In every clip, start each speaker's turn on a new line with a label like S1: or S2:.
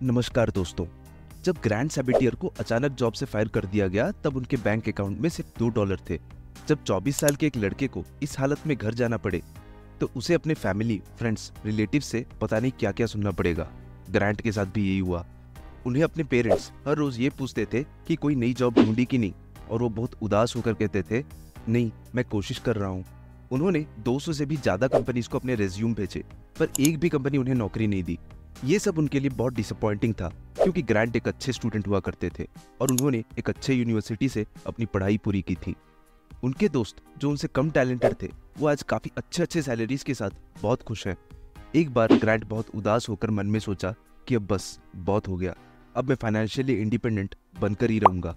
S1: नमस्कार दोस्तों। जब ग्रैंड सैबिटियर को अचानक जॉब से फायर कर दिया गया तब उनके बैंक अकाउंट में सिर्फ $2 थे। जब 24 साल के एक लड़के को इस हालत में घर जाना पड़े तो उसे अपने फैमिली, फ्रेंड्स, रिलेटिव से पता नहीं क्या क्या सुनना पड़ेगा। ग्रैंट के साथ भी यही हुआ। उन्हें अपने पेरेंट्स हर रोज ये पूछते थे कि कोई नई जॉब ढूंढी कि नहीं, और वो बहुत उदास होकर कहते थे, नहीं, मैं कोशिश कर रहा हूँ। उन्होंने 200 से भी ज्यादा कंपनीज को अपने रेज्यूम भेजे, पर एक भी कंपनी उन्हें नौकरी नहीं दी। ये सब उनके लिए बहुत डिसअपॉइंटिंग था, क्योंकि ग्रैंट एक अच्छे स्टूडेंट हुआ करते थे और उन्होंने एक अच्छे यूनिवर्सिटी से अपनी पढ़ाई पूरी की थी। उनके दोस्त जो उनसे कम टैलेंटेड थे, वो आज काफी अच्छे सैलरीज के साथ बहुत खुश हैं। एक बार ग्रैंट बहुत उदास होकर मन में सोचा कि अब बस बहुत हो गया, अब मैं फाइनेंशियली इंडिपेंडेंट बनकर ही रहूंगा,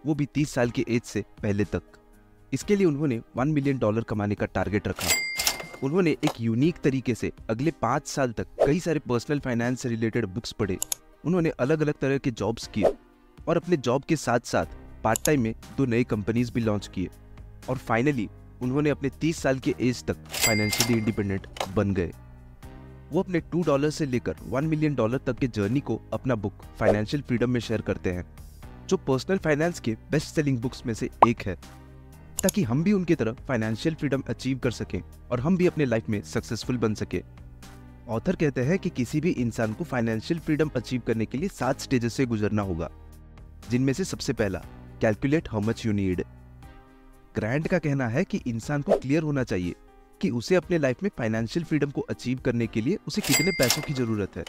S1: वो भी 30 साल की एज से पहले तक। इसके लिए उन्होंने $1 मिलियन कमाने का टारगेट रखा। उन्होंने एक यूनिक तरीके से अगले 5 साल तक कई सारे पर्सनल फाइनेंस से रिलेटेड बुक्स पढ़े। उन्होंने अलग अलग तरह के जॉब्स किए और अपने जॉब के साथ साथ पार्ट टाइम में 2 नए कंपनीज भी लॉन्च किए, और फाइनली उन्होंने अपने 30 साल के एज तक फाइनेंशियली इंडिपेंडेंट बन गए। वो अपने $2 से लेकर $1 मिलियन तक के जर्नी को अपना बुक फाइनेंशियल फ्रीडम में शेयर करते हैं, जो पर्सनल फाइनेंस के बेस्ट सेलिंग बुक्स में से एक है, ताकि हम भी उनकी तरह फाइनेंशियल फ्रीडम अचीव कर सकें और हम भी अपने लाइफ में सक्सेसफुल बन सके। ऑथर कहते हैं कि किसी भी इंसान को फाइनेंशियल फ्रीडम अचीव करने के लिए 7 स्टेजेस से गुजरना होगा, जिनमें से सबसे पहला, calculate how much you need. Grand का कहना है कि इंसान को क्लियर होना चाहिए कि उसे अपने लाइफ में फाइनेंशियल फ्रीडम को अचीव करने के लिए उसे कितने पैसों की जरूरत है,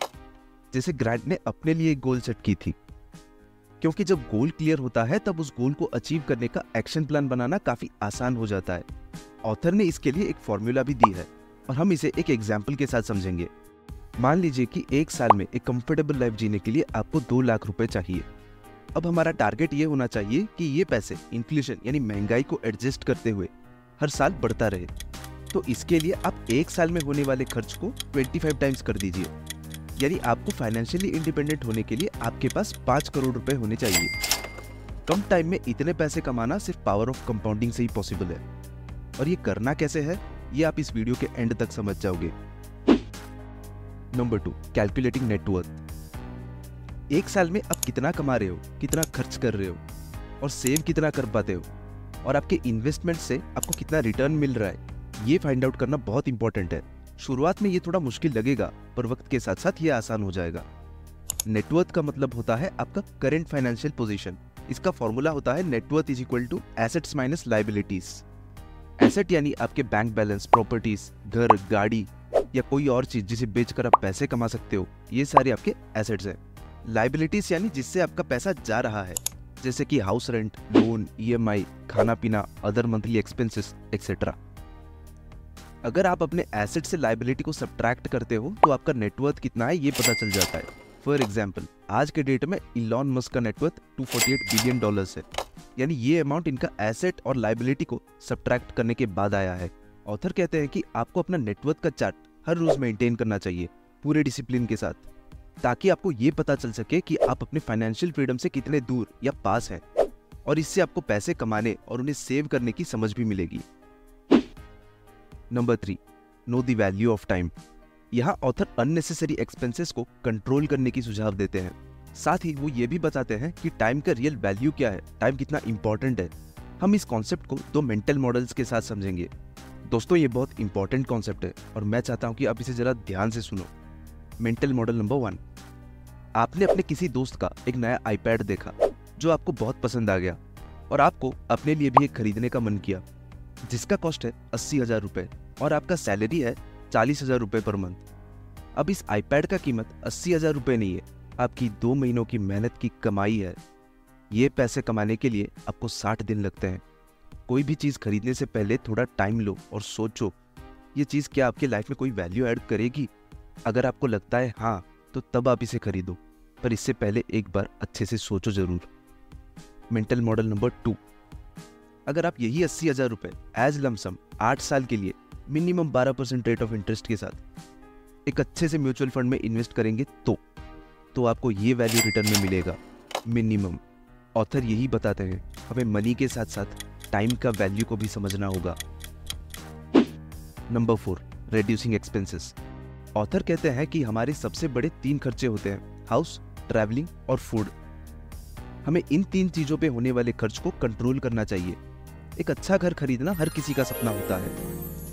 S1: जैसे ग्रैंट ने अपने लिए एक गोल सेट की थी। क्योंकि जब गोल क्लियर होता है तब उस गोल को अचीव करने का एक्शन प्लान बनाना काफी आसान हो जाता है। ऑथर ने इसके लिए एक फॉर्मूला भी दी है और हम इसे एक एग्जाम्पल के साथ समझेंगे। मान लीजिए कि 1 साल में एक कंफर्टेबल लाइफ जीने के लिए आपको 2 लाख रुपए चाहिए। अब हमारा टारगेट ये होना चाहिए कि ये पैसे इन्फ्लेशन यानी महंगाई को एडजस्ट करते हुए हर साल बढ़ता रहे। तो इसके लिए आप 1 साल में होने वाले खर्च को 25 टाइम्स कर दीजिए, यानी आपको फाइनेंशियली इंडिपेंडेंट होने के लिए आपके पास 5 करोड़ रुपए होने चाहिए। कम टाइम में इतने पैसे कमाना सिर्फ पावर ऑफ कंपाउंडिंग से ही पॉसिबल है, और ये करना कैसे है ये आप इस वीडियो के एंड तक समझ जाओगे। Number 2, calculating net worth. 1 साल में आप कितना कमा रहे हो, कितना खर्च कर रहे हो और सेव कितना कर पाते हो, और आपके इन्वेस्टमेंट से आपको कितना रिटर्न मिल रहा है, ये फाइंड आउट करना बहुत इंपॉर्टेंट है। शुरुआत में ये थोड़ा मुश्किल लगेगा, पर वक्त के साथ साथ ये आसान हो जाएगा। नेटवर्थ का मतलब होता है आपका करंट फाइनेंशियल पोजीशन। इसका फॉर्मूला होता है net worth is equal to assets minus liabilities. Asset यानी आपके बैंक बैलेंस, प्रॉपर्टीज, घर, गाड़ी या कोई और चीज जिसे बेचकर आप पैसे कमा सकते हो, ये सारे आपके एसेट्स हैं। लायबिलिटीज यानी जिससे आपका पैसा जा रहा है, जैसे कि हाउस रेंट, लोन, EMI, खाना पीना, अदर मंथली एक्सपेंसेस एक्सेट्रा। अगर आप अपने एसेट से लायबिलिटी को सब्ट्रैक्ट करते हो तो आपका नेटवर्थ कितना है ये पता चल जाता है। फॉर एग्जाम्पल, आज के डेट में इलॉन मस्क का नेटवर्थ $248 बिलियन है, यानी ये अमाउंट इनका एसेट और लायबिलिटी को सब्ट्रैक्ट करने के बाद आया है। ऑथर कहते हैं कि आपको अपना नेटवर्थ का चार्ट हर रोज मेंटेन करना चाहिए पूरे डिसिप्लिन के साथ, ताकि आपको ये पता चल सके कि आप अपने फाइनेंशियल फ्रीडम से कितने दूर या पास हैं, और इससे आपको पैसे कमाने और उन्हें सेव करने की समझ भी मिलेगी। Number 3, know the value of time. यहाँ ऑथर अननेसेसरी एक्सपेंसेस को कंट्रोल करने की सुझाव देते हैं। साथ ही वो ये भी बताते हैं कि टाइम का रियल वैल्यू क्या है, टाइम कितना इंपॉर्टेंट है। हम इस कॉन्सेप्ट को 2 मेंटल मॉडल्स के साथ समझेंगे। दोस्तों, ये बहुत इंपॉर्टेंट कॉन्सेप्ट है और मैं चाहता हूँ कि आप इसे जरा ध्यान से सुनो। मेंटल मॉडल नंबर 1, आपने अपने किसी दोस्त का एक नया iPad देखा जो आपको बहुत पसंद आ गया, और आपको अपने लिए भी एक खरीदने का मन किया, जिसका कॉस्ट है 80,000 रुपए और आपका सैलरी है 40,000 रुपए पर मंथ। अब इस iPad का कीमत 80,000 रुपए नहीं है, आपकी 2 महीनों की मेहनत की कमाई है। ये पैसे कमाने के लिए आपको 60 दिन लगते हैं। कोई भी चीज खरीदने से पहले थोड़ा टाइम लो और सोचो, ये चीज क्या आपकी लाइफ में कोई वैल्यू ऐड करेगी। अगर आपको लगता है हाँ, तो तब आप इसे खरीदो, पर इससे पहले एक बार अच्छे से सोचो जरूर। मेंटल मॉडल नंबर 2, अगर आप यही 80,000 रुपए एज लमसम 8 साल के लिए मिनिमम 12% रेट ऑफ इंटरेस्ट के साथ एक अच्छे से म्यूचुअल फंड में इन्वेस्ट करेंगे तो आपको ये वैल्यू रिटर्न में मिलेगा मिनिमम। ऑथर यही बताते हैं, हमें मनी के साथ साथ टाइम का वैल्यू को भी समझना होगा। Number 4, reducing expenses. ऑथर कहते हैं कि हमारे सबसे बड़े 3 खर्चे होते हैं, हाउस, ट्रैवलिंग और फूड। हमें इन 3 चीजों पे होने वाले खर्च को कंट्रोल करना चाहिए। एक अच्छा घर खरीदना हर किसी का सपना होता है।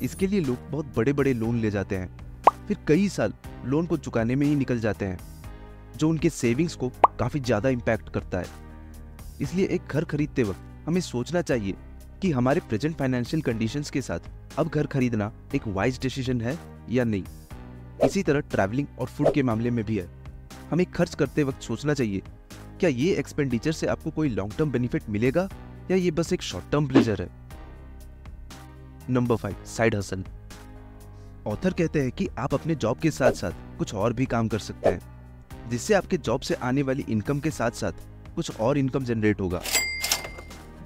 S1: इसके लिए लोग बहुत बड़े बड़े लोन ले जाते हैं, फिर कई साल लोन को चुकाने में ही निकल जाते हैं, जो उनके सेविंग्स को काफी ज्यादा इम्पैक्ट करता है। इसलिए एक घर खरीदते वक्त हमें सोचना चाहिए कि हमारे प्रेजेंट फाइनेंशियल कंडीशंस के साथ अब घर खरीदना एक वाइज डिसीजन है या नहीं। इसी तरह ट्रैवलिंग और फूड के मामले में भी है। हमें खर्च करते वक्त सोचना चाहिए, क्या ये एक्सपेंडिचर से आपको कोई लॉन्ग टर्म बेनिफिट मिलेगा या ये बस एक शॉर्ट टर्म प्लेजर है। Number 5, side hustle. ऑथर कहते हैं कि आप अपने जॉब के साथ साथ कुछ और भी काम कर सकते हैं, जिससे आपके जॉब से आने वाली इनकम के साथ साथ कुछ और इनकम जनरेट होगा।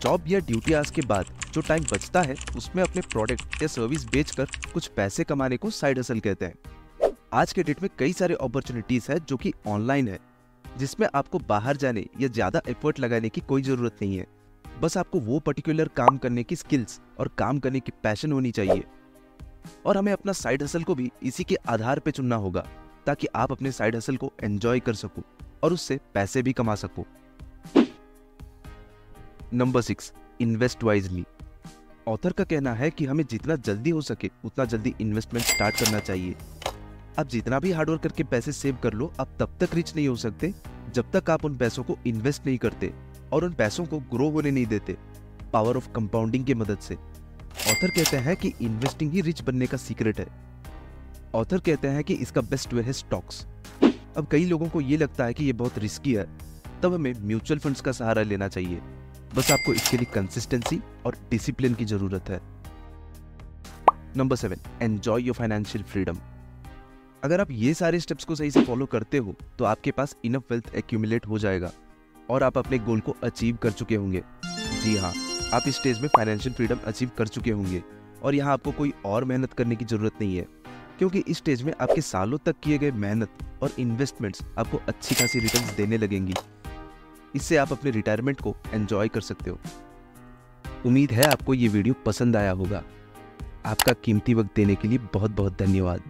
S1: जॉब या ड्यूटी आवर्स के बाद जो टाइम बचता है उसमें अपने प्रोडक्ट या सर्विस बेचकर कुछ पैसे कमाने को साइड हसल कहते हैं। आज के डेट में कई सारे अपॉर्चुनिटीज है जो कि ऑनलाइन है, जिसमें आपको बाहर जाने या ज्यादा एफर्ट लगाने की कोई जरूरत नहीं है। बस आपको वो पर्टिकुलर काम करने की स्किल्स और काम करने की पैशन होनी चाहिए। और हमें अपना साइड हसल को भी इसी के आधार पे चुनना होगा, ताकि आप अपने साइड हसल को एंजॉय कर सको और उससे पैसे भी कमा सको। Number 6, invest wisely. ऑथर का कहना है कि हमें जितना जल्दी हो सके उतना जल्दी इन्वेस्टमेंट स्टार्ट करना चाहिए। आप जितना भी हार्डवर्क करके पैसे सेव कर लो, आप तब तक रिच नहीं हो सकते जब तक आप उन पैसों को इन्वेस्ट नहीं करते और उन पैसों को ग्रो होने नहीं देते पावर ऑफ कंपाउंडिंग की मदद से। ऑथर कहते हैं कि इन्वेस्टिंग ही रिच बनने का सीक्रेट है। ऑथर कहते हैं कि इसका बेस्ट वे है स्टॉक्स। अब कई लोगों को ये लगता है कि ये बहुत रिस्की है, तब हमें म्यूचुअल फंड्स का सहारा लेना चाहिए। बस आपको इसके लिए कंसिस्टेंसी और डिसिप्लिन की जरूरत है। Number 7, enjoy your financial freedom. अगर आप ये सारे स्टेप्स को सही से फॉलो करते हो तो आपके पास इनफ वेल्थ एक्यूमुलेट हो जाएगा और आप अपने गोल को अचीव कर चुके होंगे। जी हाँ, आप इस स्टेज में फाइनेंशियल फ्रीडम अचीव कर चुके होंगे और यहाँ आपको कोई और मेहनत करने की जरूरत नहीं है, क्योंकि इस स्टेज में आपके सालों तक किए गए मेहनत और इन्वेस्टमेंट्स आपको अच्छी खासी रिटर्न्स देने लगेंगी। इससे आप अपने रिटायरमेंट को एंजॉय कर सकते हो। उम्मीद है आपको ये वीडियो पसंद आया होगा। आपका कीमती वक्त देने के लिए बहुत बहुत धन्यवाद।